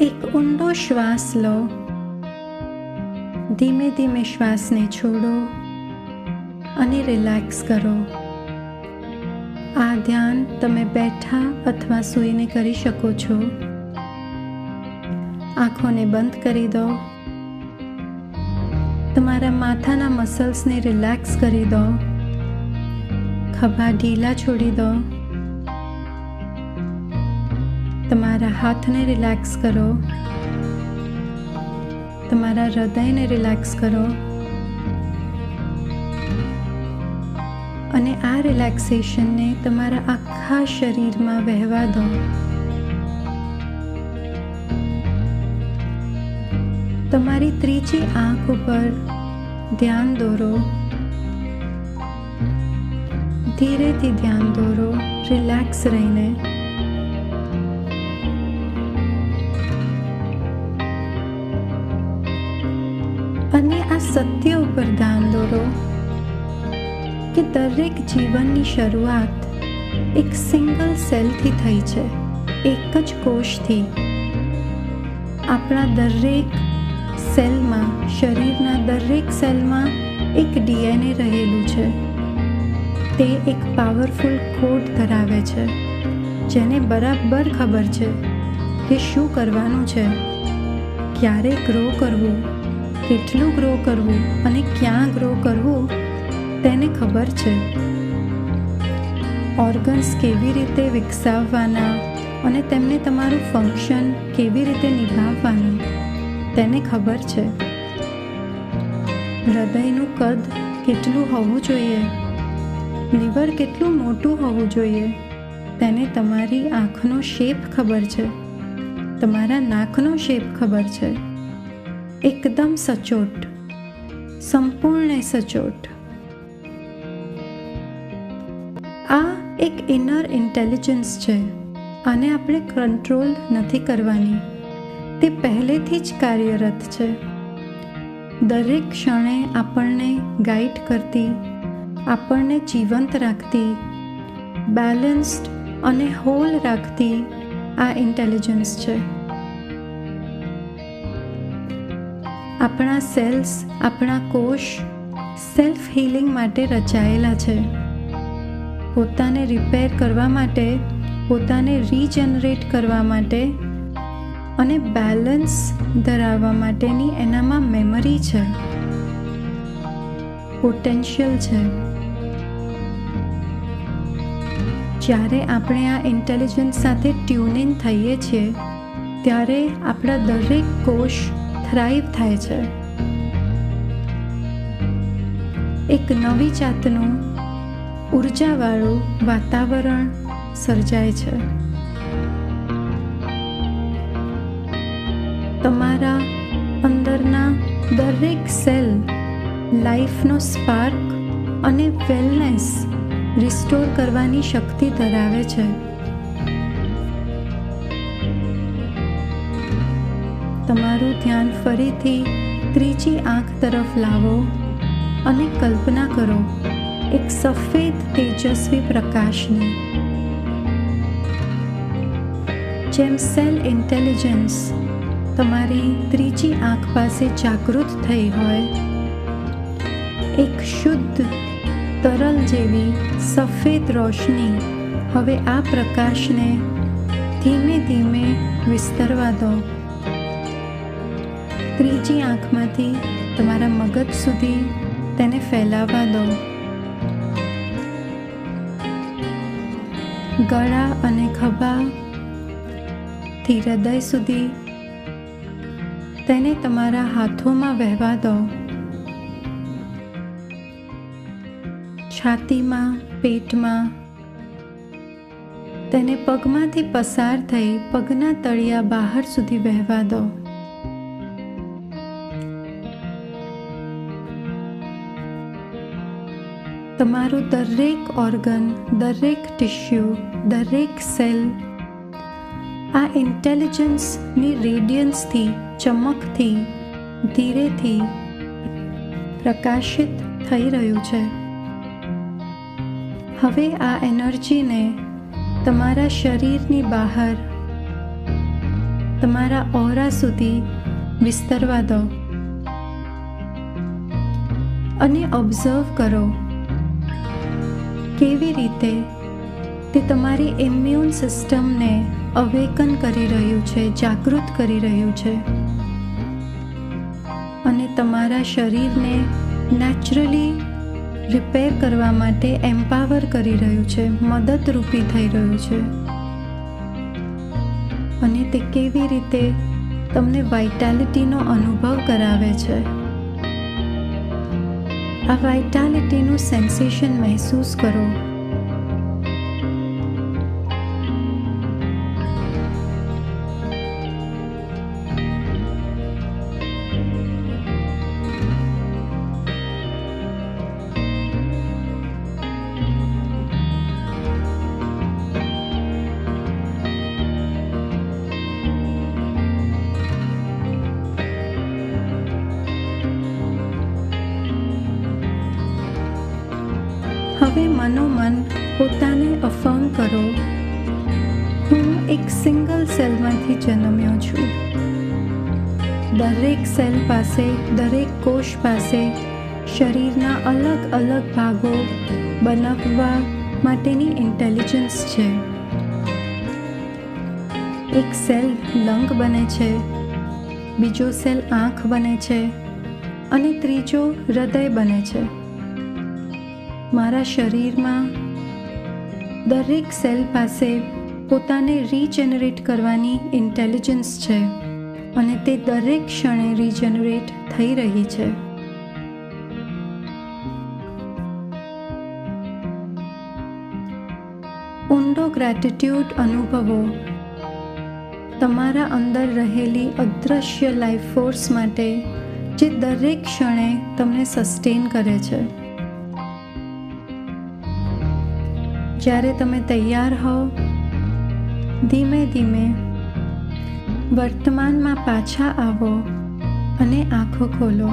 એક ઊંડો શ્વાસ લો. ધીમે ધીમે શ્વાસને છોડો અને રિલેક્સ કરો. આ ધ્યાન તમે બેઠા અથવા સૂઈને કરી શકો છો. આંખોને બંધ કરી દો. તમારા માથાના મસલ્સને રિલેક્સ કરી દો. ખભા ઢીલા છોડી દો. તમારા હાથને રિલેક્સ કરો. તમારા હૃદયને રિલેક્સ કરો અને આ રિલેક્સેશનને તમારા આખા શરીરમાં વહેવા દો. તમારી ત્રીજી આંખ ઉપર ધ્યાન દોરો. ધીરેથી ધ્યાન દોરો, રિલેક્સ રહીને. અને આ સત્ય ઉપર ધ્યાન દોરો કે દરેક જીવનની શરૂઆત એક સિંગલ સેલથી થઈ છે, એક જ કોષથી. આપણા દરેક સેલમાં, શરીરના દરેક સેલમાં એક DNA રહેલું છે. તે એક પાવરફુલ કોડ ધરાવે છે, જેને બરાબર ખબર છે કે શું કરવાનું છે, ક્યારે ગ્રો કરવું, કેટલું ગ્રો કરવું અને ક્યાં ગ્રો કરવું તેને ખબર છે. ઓર્ગન્સ કેવી રીતે વિકસાવવાના અને તેમને તમારું ફંક્શન કેવી રીતે નિભાવવાનું તેને ખબર છે. હૃદયનું કદ કેટલું હોવું જોઈએ, લીવર કેટલું મોટું હોવું જોઈએ તેને તમારી આંખનો શેપ ખબર છે, તમારા નાકનો શેપ ખબર છે. એકદમ સચોટ, સંપૂર્ણ સચોટ. આ એક ઇનર ઇન્ટેલિજન્સ છે. આને આપણે કંટ્રોલ નથી કરવાની. તે પહેલેથી જ કાર્યરત છે. દરેક ક્ષણે આપણને ગાઈડ કરતી, આપણને જીવંત રાખતી, બેલેન્સ્ડ અને હોલ રાખતી આ ઇન્ટેલિજન્સ છે. આપણા સેલ્સ, આપણા કોષ સેલ્ફ હીલિંગ માટે રચાયેલા છે. પોતાને રિપેર કરવા માટે, પોતાને રીજનરેટ કરવા માટે અને બેલેન્સ ધરાવવા માટેની એનામાં મેમરી છે, પોટેન્શિયલ છે. જ્યારે આપણે આ ઇન્ટેલિજન્સ સાથે ટ્યુન ઇન થઈએ છીએ ત્યારે આપણા દરેક કોષ થ્રાઇવ થાય છે. એક નવી જાતનું ઉર્જાવાળું વાતાવરણ સર્જાય છે. તમારા અંદરના દરેક સેલ લાઈફનો સ્પાર્ક અને વેલનેસ રિસ્ટોર કરવાની શક્તિ ધરાવે છે. તમારું ધ્યાન ફરીથી ત્રીજી આંખ તરફ લાવો અને કલ્પના કરો એક સફેદ તેજસ્વી પ્રકાશની. જેમ સેલ ઇન્ટેલિજન્સ તમારી ત્રીજી આંખ પાસે જાગૃત થઈ હોય, એક શુદ્ધ તરલ જેવી સફેદ રોશની હવે આ પ્રકાશને ધીમે ધીમે વિસ્તરવા દો. ત્રીજી આંખમાંથી તમારા મગજ સુધી તેને ફેલાવવા દો. ગળા અને ખભાથી હૃદય સુધી તેને તમારા હાથોમાં વહેવા દો. છાતીમાં, પેટમાં, તેને પગમાંથી પસાર થઈ પગના તળિયા બહાર સુધી વહેવા દો. તમારું દરેક ઓર્ગન, દરેક ટિશ્યુ, દરેક સેલ આ ઇન્ટેલિજન્સની રેડિયન્સથી, ચમકથી ધીરેથી પ્રકાશિત થઈ રહ્યું છે. હવે આ એનર્જીને તમારા શરીરની બહાર તમારા ઓરા સુધી વિસ્તરવા દો અને ઓબ્ઝર્વ કરો કેવી રીતે તે તમારી ઇમ્યુન સિસ્ટમને અવેકન કરી રહ્યું છે, જાગૃત કરી રહ્યું છે અને તમારા શરીરને નેચરલી રિપેર કરવા માટે એમ્પાવર કરી રહ્યું છે, મદદરૂપી થઈ રહ્યું છે. અને તે કેવી રીતે તમને વાઇટાલિટીનો અનુભવ કરાવે છે. આ વાઇટાલિટીનું સેન્સેશન મહેસૂસ કરો. હવે મનોમન પોતાને અફર્મ કરો, હું એક સિંગલ સેલમાંથી જન્મ્યો છું. દરેક સેલ પાસે, દરેક કોષ પાસે શરીરના અલગ અલગ ભાગો બનાવવા માટેની ઇન્ટેલિજન્સ છે. એક સેલ લંગ બને છે, બીજો સેલ આંખ બને છે અને ત્રીજો હૃદય બને છે. મારા શરીરમાં દરેક સેલ પાસે પોતાને રીજનરેટ કરવાની ઇન્ટેલિજન્સ છે અને તે દરેક ક્ષણે રીજનરેટ થઈ રહી છે. ઊંડો ગ્રેટિટ્યૂડ અનુભવો તમારા અંદર રહેલી અદૃશ્ય લાઈફ ફોર્સ માટે જે દરેક ક્ષણે તમને સસ્ટેન કરે છે. જ્યારે તમે તૈયાર હો, ધીમે ધીમે વર્તમાનમાં પાછા આવો અને આંખો ખોલો.